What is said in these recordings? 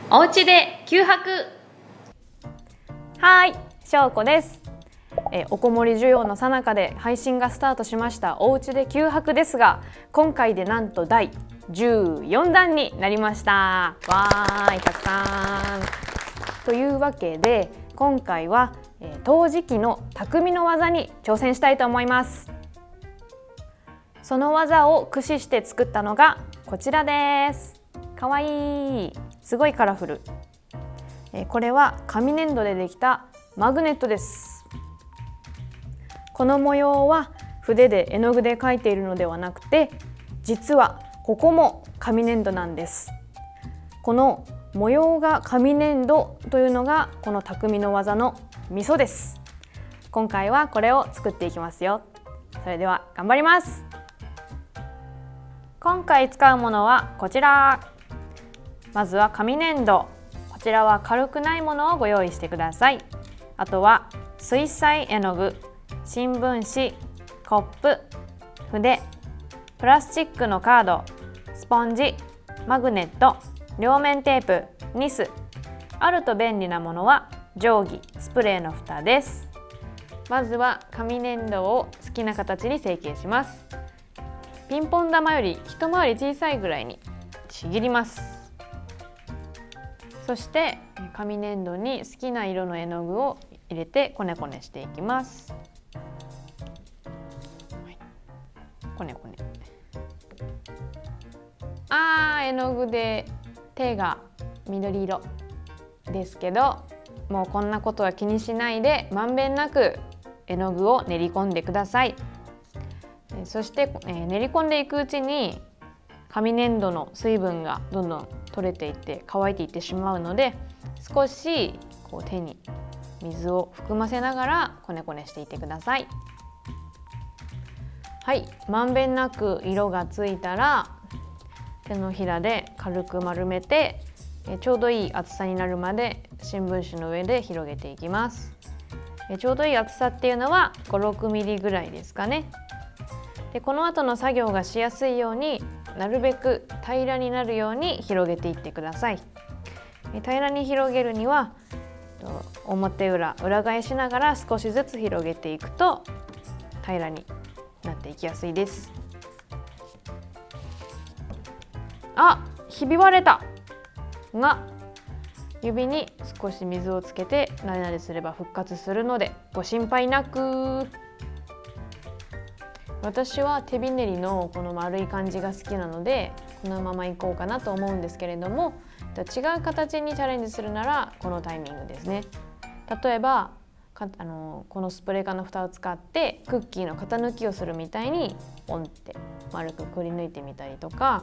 おうちで9泊。はい、しょうこです。おこもり需要の最中で配信がスタートしましたおうちで9泊ですが、今回でなんと第14弾になりました。わーい、たくさん。というわけで今回は陶磁器の匠の技に挑戦したいと思います。その技を駆使して作ったのがこちらです。かわいい、すごいカラフル。これは紙粘土でできたマグネットです。この模様は筆で絵の具で描いているのではなくて、実はここも紙粘土なんです。この模様が紙粘土というのがこの匠の技のミソです。今回はこれを作っていきますよ。それでは頑張ります。今回使うものはこちら。まずは紙粘土。こちらは軽くないものをご用意してください。あとは水彩絵の具、新聞紙、コップ、筆、プラスチックのカード、スポンジ、マグネット、両面テープ、ニス。あると便利なものは定規、スプレーの蓋です。まずは紙粘土を好きな形に成形します。ピンポン玉より一回り小さいぐらいにちぎります。そして紙粘土に好きな色の絵の具を入れてこねこねしていきます。こねこね。絵の具で手が緑色ですけど、もうこんなことは気にしないでまんべんなく絵の具を練り込んでください。そして練り込んでいくうちに紙粘土の水分がどんどん取れていって乾いていってしまうので、少し手に水を含ませながらこねこねしていってください。はい、まんべんなく色がついたら手のひらで軽く丸めて、ちょうどいい厚さになるまで新聞紙の上で広げていきます。ちょうどいい厚さっていうのは5、6ミリぐらいですかね。でこの後の作業がしやすいようになるべく平らになるように広げていってください。平らに広げるには表裏返しながら少しずつ広げていくと平らになっていきやすいです。ひび割れたが、指に少し水をつけてなでなですれば復活するのでご心配なく。私は手びねりのこの丸い感じが好きなのでこのままいこうかなと思うんですけれども、違う形にチャレンジするならこのタイミングですね。例えばこのスプレー缶の蓋を使ってクッキーの型抜きをするみたいにポンって丸くくり抜いてみたりとか、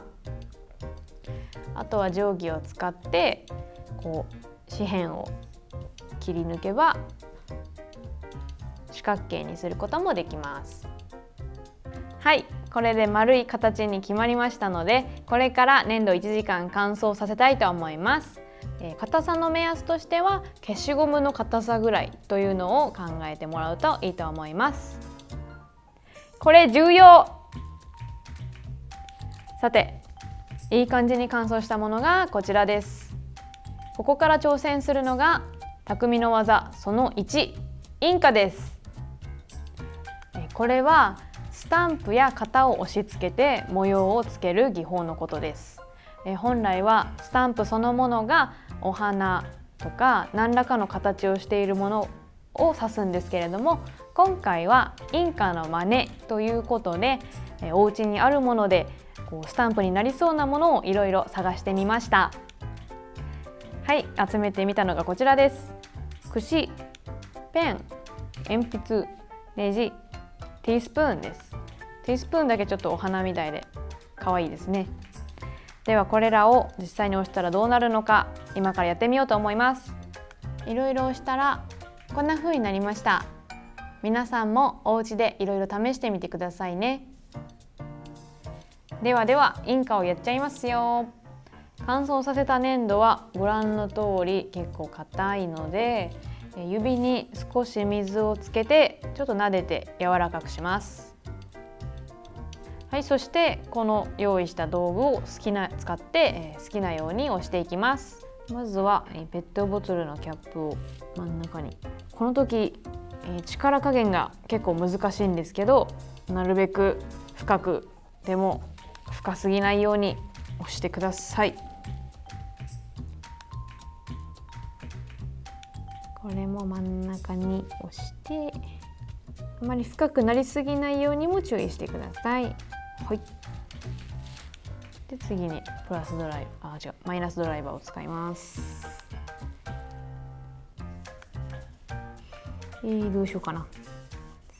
あとは定規を使って四辺を切り抜けば四角形にすることもできます。はい、これで丸い形に決まりましたので、これから粘土1時間乾燥させたいと思います。硬さの目安としては消しゴムの硬さぐらいというのを考えてもらうといいと思います。これ重要。さて、いい感じに乾燥したものがこちらです。ここから挑戦するのが匠の技その1、印花です。これはスタンプや型を押し付けて模様をつける技法のことです。本来はスタンプそのものがお花とか何らかの形をしているものを指すんですけれども、今回は印花の真似ということで、お家にあるものでスタンプになりそうなものをいろいろ探してみました。はい、集めてみたのがこちらです。櫛、ペン、鉛筆、ネジ、ティースプーンです。ティースプーンだけちょっとお花みたいで可愛いですね。ではこれらを実際に押したらどうなるのか今からやってみようと思います。いろいろ押したらこんな風になりました。皆さんもお家でいろいろ試してみてくださいね。では印花をやっちゃいますよ。乾燥させた粘土はご覧の通り結構硬いので、指に少し水をつけてちょっと撫でて柔らかくします。はい、そしてこの用意した道具を使って好きなように押していきます。まずはペットボトルのキャップを真ん中に、この時力加減が結構難しいんですけど、なるべく深く、でも深すぎないように押してください。これも真ん中に押して、あまり深くなりすぎないようにも注意してください。はい。で次にマイナスドライバーを使います。どうしようかな。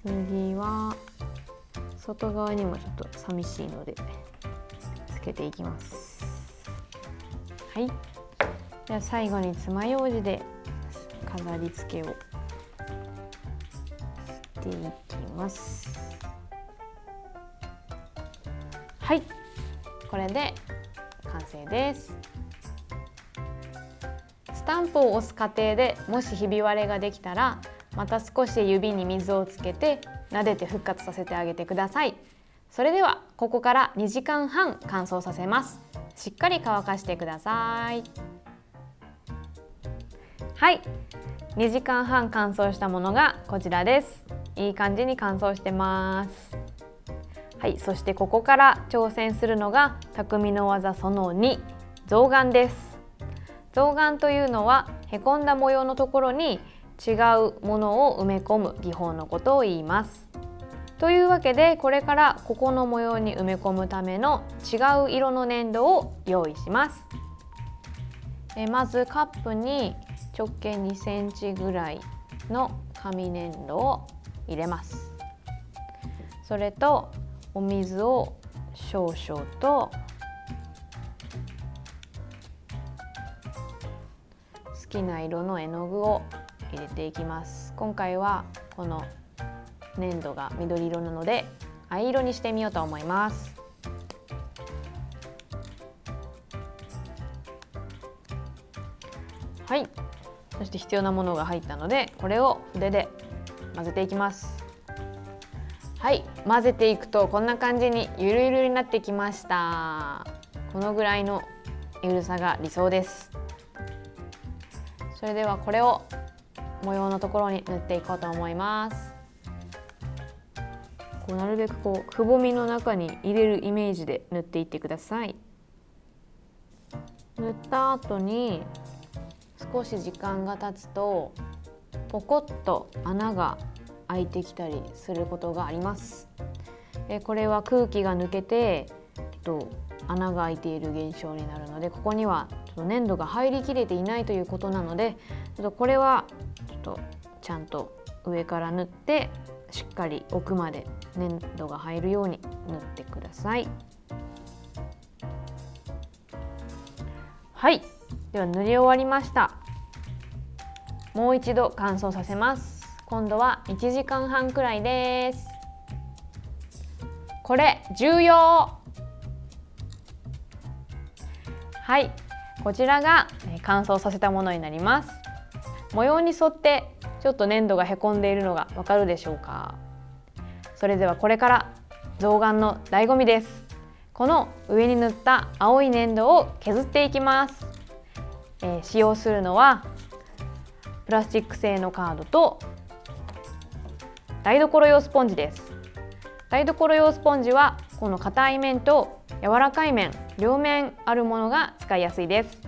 次は外側にもちょっと寂しいのでつけていきます。はい。では最後に爪楊枝で飾り付けをしていきます。はい、これで完成です。スタンプを押す過程でもしひび割れができたら、また少し指に水をつけて撫でて復活させてあげてください。それではここから2時間半乾燥させます。しっかり乾かしてください。はい、2時間半乾燥したものがこちらです。いい感じに乾燥してます。はい、そしてここから挑戦するのが匠の技その2、象眼です。象眼というのはへこんだ模様のところに違うものを埋め込む技法のことを言います。というわけで、これからここの模様に埋め込むための違う色の粘土を用意します。まずカップに直径2センチぐらいの紙粘土を入れます。それとお水を少々と好きな色の絵の具を入れていきます。今回はこの粘土が緑色なので藍色にしてみようと思います。はい、そして必要なものが入ったので、これを筆で混ぜていきます。はい、混ぜていくとこんな感じにゆるゆるになってきました。このぐらいのゆるさが理想です。それではこれを模様のところに塗っていこうと思います。なるべくくぼみの中に入れるイメージで塗っていってください。塗った後に少し時間が経つとポコッと穴が開いてきたりすることがあります。これは空気が抜けて穴が開いている現象になるので、ここには粘土が入りきれていないということなので、これはちゃんと上から塗ってしっかり奥まで粘土が入るように塗ってください。はい、では塗り終わりました。もう一度乾燥させます。今度は1時間半くらいです。これ重要。はい、こちらが乾燥させたものになります。模様に沿ってちょっと粘土がへこんでいるのがわかるでしょうか。それではこれから象眼の醍醐味です。この上に塗った青い粘土を削っていきます。使用するのはプラスチック製のカードと台所用スポンジです。台所用スポンジはこの硬い面と柔らかい面、両面あるものが使いやすいです。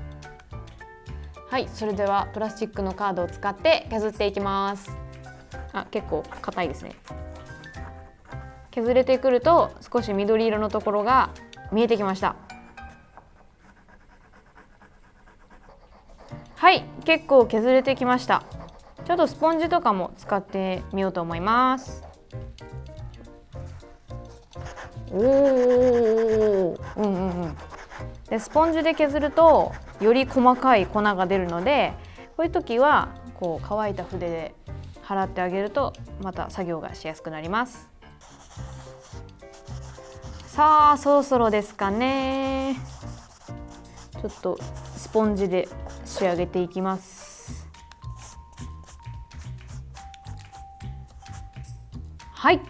はい、それではプラスチックのカードを使って削っていきます。結構硬いですね。削れてくると少し緑色のところが見えてきました。はい、結構削れてきました。ちょっとスポンジとかも使ってみようと思います。でスポンジで削るとより細かい粉が出るので、こういう時は乾いた筆で払ってあげるとまた作業がしやすくなります。さあ、そろそろですかね。ちょっとスポンジで仕上げていきます。はい、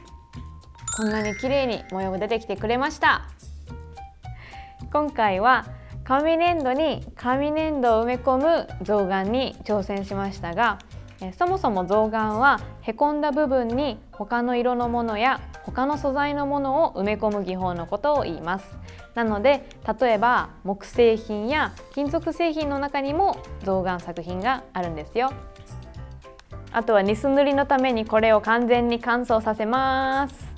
こんなに綺麗に模様が出てきてくれました。今回は紙粘土に紙粘土を埋め込む象嵌に挑戦しましたが、そもそも象嵌はへこんだ部分に他の色のものや他の素材のものを埋め込む技法のことを言います。なので例えば木製品や金属製品の中にも象嵌作品があるんですよ。あとはニス塗りのためにこれを完全に乾燥させます。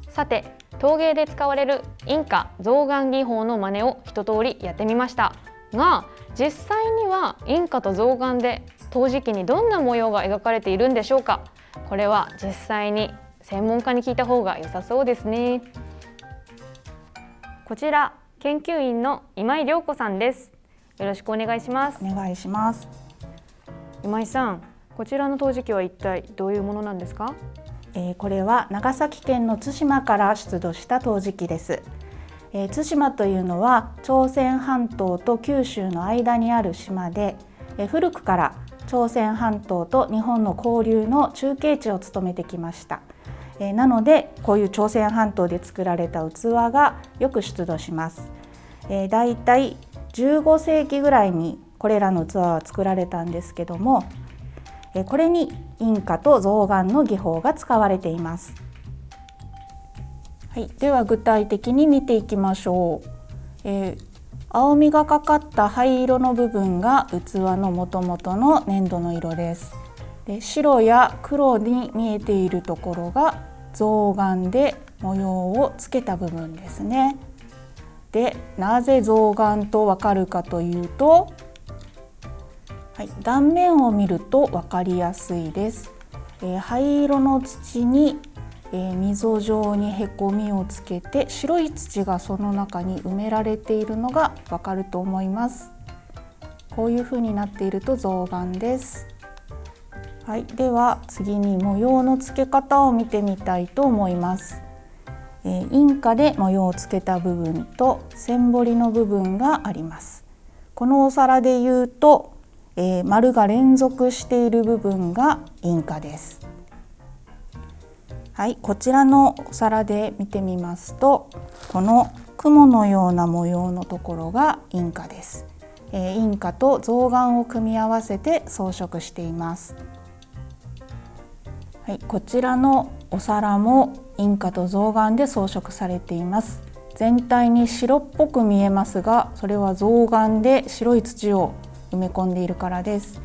さて、陶芸で使われるインカ象嵌技法の真似を一通りやってみましたが、実際にはインカと象嵌で陶磁器にどんな模様が描かれているんでしょうか。これは実際に専門家に聞いた方が良さそうですね。こちら研究員の今井涼子さんです。よろしくお願いします。お願いします。今井さん、こちらの陶磁器は一体どういうものなんですか？これは長崎県の対馬から出土した陶磁器です。対馬というのは朝鮮半島と九州の間にある島で、古くから朝鮮半島と日本の交流の中継地を務めてきました。なのでこういう朝鮮半島で作られた器がよく出土します。だいたい15世紀ぐらいにこれらの器は作られたんですけども、これにインカと象嵌の技法が使われています。はい、では具体的に見ていきましょう。青みがかかった灰色の部分が器の元々の粘土の色です。で、白や黒に見えているところが象嵌で模様をつけた部分ですね。で、なぜ象嵌とわかるかというと、はい、断面を見ると分かりやすいです。灰色の土に、溝状にへこみをつけて白い土がその中に埋められているのが分かると思います。こういう風になっていると象嵌です。はい、では次に模様のつけ方を見てみたいと思います。インカで模様をつけた部分と線彫りの部分があります。このお皿で言うと丸が連続している部分がインカです。はい、こちらのお皿で見てみますと、この雲のような模様のところがインカです。インカと象嵌を組み合わせて装飾しています。はい、こちらのお皿もインカと象嵌で装飾されています。全体に白っぽく見えますが、それは象嵌で白い土を埋め込んでいるからです。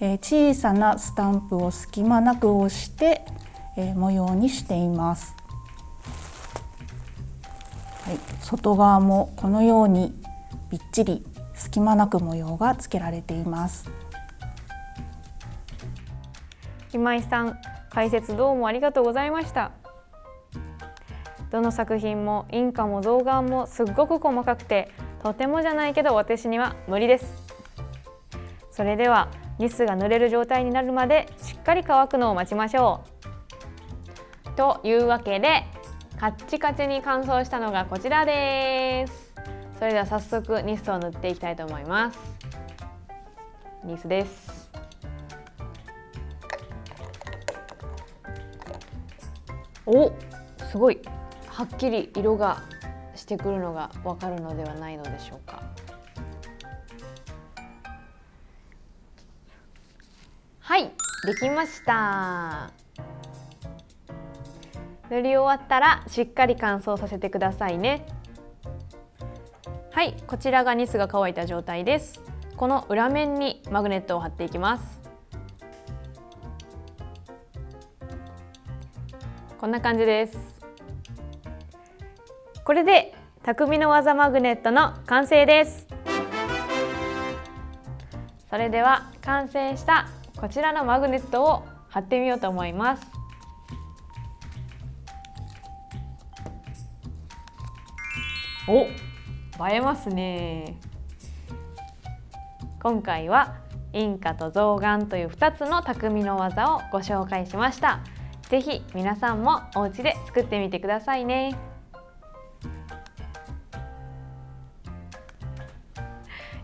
小さなスタンプを隙間なく押して、模様にしています。はい、外側もこのようにびっちり隙間なく模様がつけられています。今井さん、解説どうもありがとうございました。どの作品もインカも象嵌もすっごく細かくて、とてもじゃないけど私には無理です。それではニスが塗れる状態になるまでしっかり乾くのを待ちましょう。というわけでカッチカチに乾燥したのがこちらです。それでは早速ニスを塗っていきたいと思います。ニスです。お、すごいはっきり色がしてくるのがわかるのではないのでしょうか。はい、できました。塗り終わったらしっかり乾燥させてくださいね。はい、こちらがニスが乾いた状態です。この裏面にマグネットを貼っていきます。こんな感じです。これで匠の技マグネットの完成です。それでは完成したこちらのマグネットを貼ってみようと思います。お、映えますね。今回はインカと象嵌という2つの匠の技をご紹介しました。ぜひ皆さんもお家で作ってみてくださいね。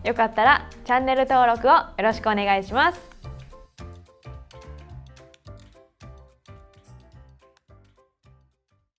よかったらチャンネル登録をよろしくお願いします。